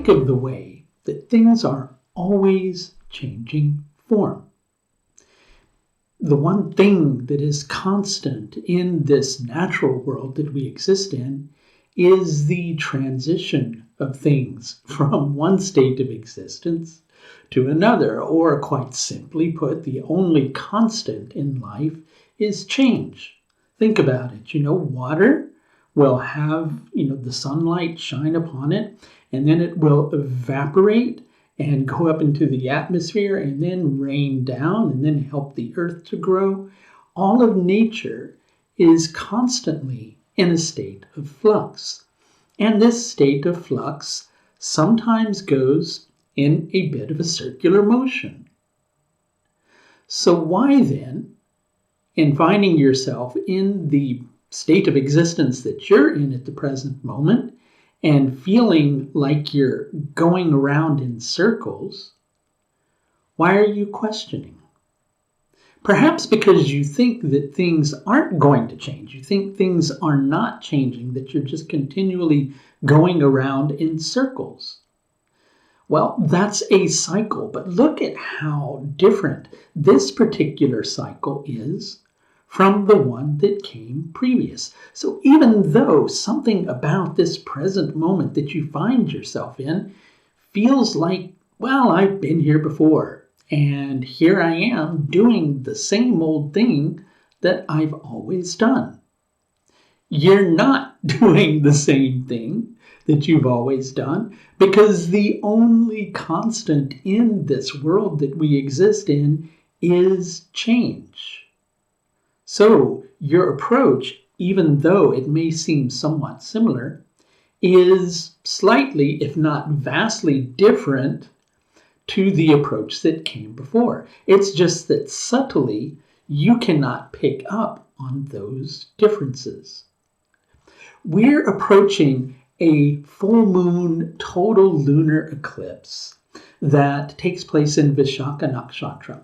think of the way that things are always changing form. The one thing that is constant in this natural world that we exist in is the transition of things from one state of existence to another, or quite simply put, the only constant in life is change. Think about it. Water will have, the sunlight shine upon it, and then it will evaporate and go up into the atmosphere and then rain down and then help the earth to grow. All of nature is constantly in a state of flux. And this state of flux sometimes goes in a bit of a circular motion. So why then, in finding yourself in the state of existence that you're in at the present moment, and feeling like you're going around in circles, why are you questioning? Perhaps because you think that things aren't going to change. You think things are not changing, that you're just continually going around in circles. Well, that's a cycle, but look at how different this particular cycle is from the one that came previous. So even though something about this present moment that you find yourself in feels like, well, I've been here before, and here I am doing the same old thing that I've always done. You're not doing the same thing that you've always done, because the only constant in this world that we exist in is change. So your approach, even though it may seem somewhat similar, is slightly, if not vastly different to the approach that came before. It's just that subtly you cannot pick up on those differences. We're approaching a full moon total lunar eclipse that takes place in Vishakha Nakshatra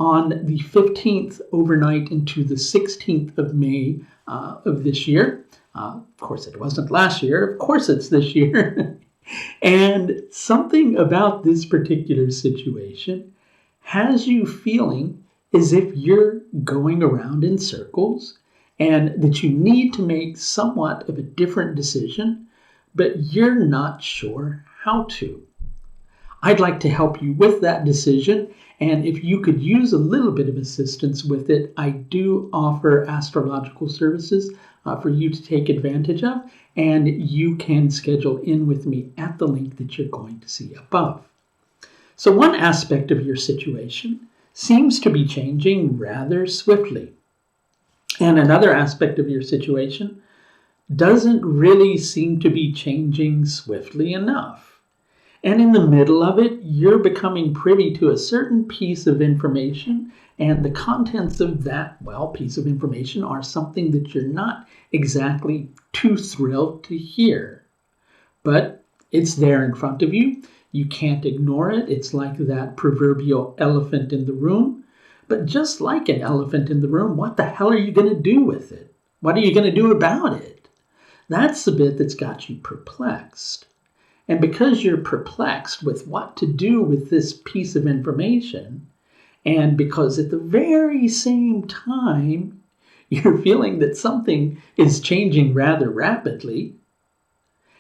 on the 15th overnight into the 16th of May of this year. Of course, it wasn't last year. Of course, it's this year. And something about this particular situation has you feeling as if you're going around in circles and that you need to make somewhat of a different decision, but you're not sure how to. I'd like to help you with that decision, and if you could use a little bit of assistance with it, I do offer astrological services for you to take advantage of, and you can schedule in with me at the link that you're going to see above. So one aspect of your situation seems to be changing rather swiftly, and another aspect of your situation doesn't really seem to be changing swiftly enough. And in the middle of it, you're becoming privy to a certain piece of information, and the contents of that, piece of information are something that you're not exactly too thrilled to hear. But it's there in front of you. You can't ignore it. It's like that proverbial elephant in the room. But just like an elephant in the room, what the hell are you going to do with it? What are you going to do about it? That's the bit that's got you perplexed. And because you're perplexed with what to do with this piece of information, and because at the very same time you're feeling that something is changing rather rapidly,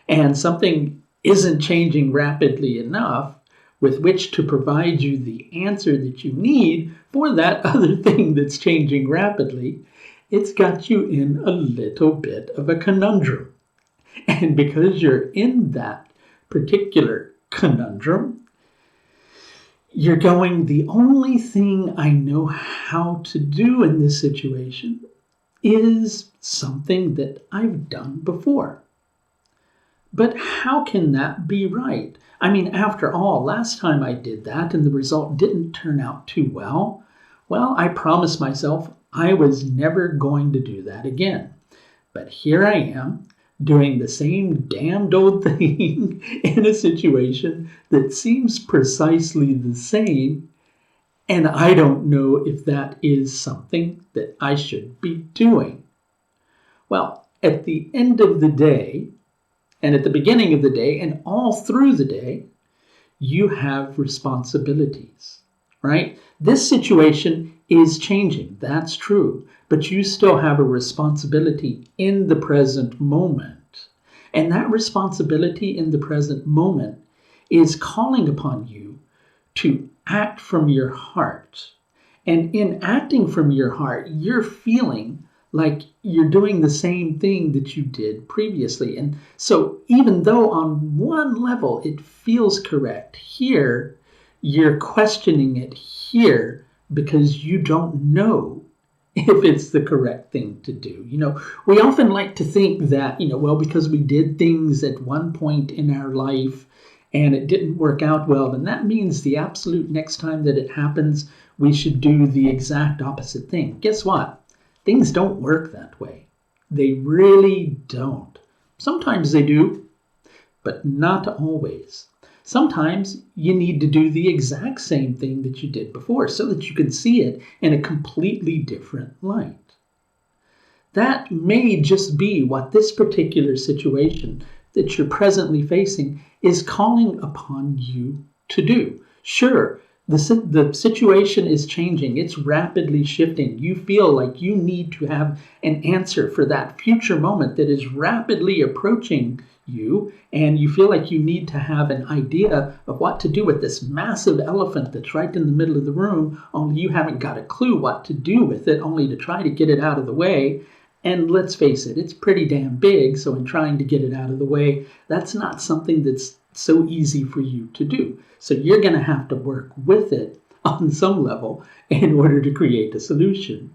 and something isn't changing rapidly enough with which to provide you the answer that you need for that other thing that's changing rapidly, it's got you in a little bit of a conundrum. And because you're in that particular conundrum, you're going, the only thing I know how to do in this situation is something that I've done before. But how can that be right? I mean, after all, last time I did that and the result didn't turn out too well, I promised myself I was never going to do that again. But here I am, doing the same damned old thing in a situation that seems precisely the same, and I don't know if that is something that I should be doing. Well, at the end of the day, And at the beginning of the day and all through the day, you have responsibilities, right? This situation is changing, that's true, but you still have a responsibility in the present moment. And that responsibility in the present moment is calling upon you to act from your heart. And in acting from your heart, you're feeling like you're doing the same thing that you did previously. And so even though on one level it feels correct, here you're questioning it here because you don't know if it's the correct thing to do. We often like to think that, well, because we did things at one point in our life and it didn't work out well, then that means the absolute next time that it happens, we should do the exact opposite thing. Guess what? Things don't work that way. They really don't. Sometimes they do, but not always. Sometimes you need to do the exact same thing that you did before so that you can see it in a completely different light. That may just be what this particular situation that you're presently facing is calling upon you to do. Sure, the situation is changing. It's rapidly shifting. You feel like you need to have an answer for that future moment that is rapidly approaching you, and you feel like you need to have an idea of what to do with this massive elephant that's right in the middle of the room, only you haven't got a clue what to do with it, only to try to get it out of the way. And let's face it, it's pretty damn big, so in trying to get it out of the way, that's not something that's so easy for you to do. So you're going to have to work with it on some level in order to create a solution.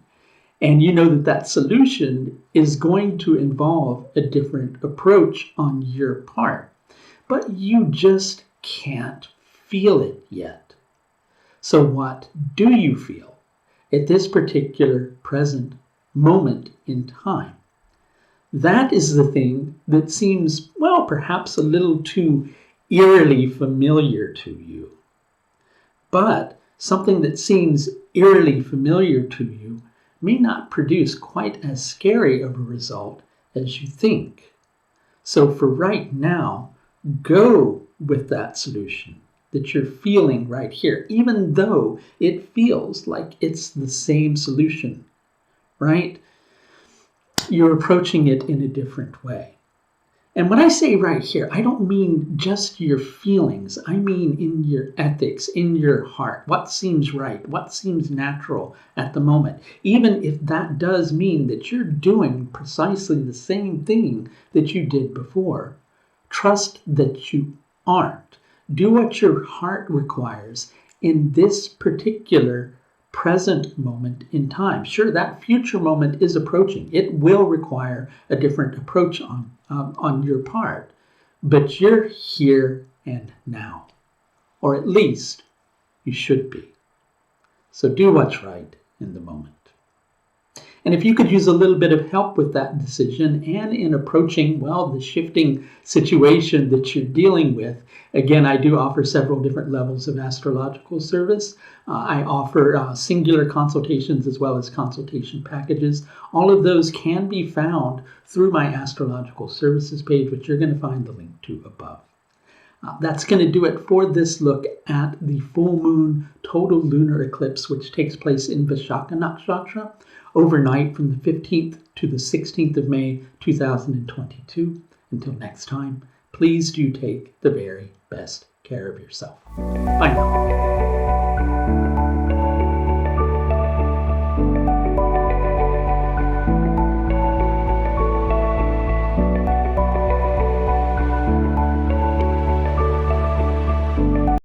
And you know that solution is going to involve a different approach on your part, but you just can't feel it yet. So what do you feel at this particular present moment in time? That is the thing that seems, well, perhaps a little too eerily familiar to you. But something that seems eerily familiar to you may not produce quite as scary of a result as you think. So for right now, go with that solution that you're feeling right here, even though it feels like it's the same solution, right? You're approaching it in a different way. And when I say right here, I don't mean just your feelings. I mean in your ethics, in your heart, what seems right, what seems natural at the moment. Even if that does mean that you're doing precisely the same thing that you did before, trust that you aren't. Do what your heart requires in this particular present moment in time. Sure, that future moment is approaching. It will require a different approach on your part, but you're here and now, or at least you should be. So do what's right in the moment. And if you could use a little bit of help with that decision and in approaching, well, the shifting situation that you're dealing with, again, I do offer several different levels of astrological service. I offer singular consultations as well as consultation packages. All of those can be found through my astrological services page, which you're going to find the link to above. That's going to do it for this look at the full moon total lunar eclipse, which takes place in Vishakha Nakshatra overnight from the 15th to the 16th of May 2022. Until next time, please do take the very best care of yourself. Bye now.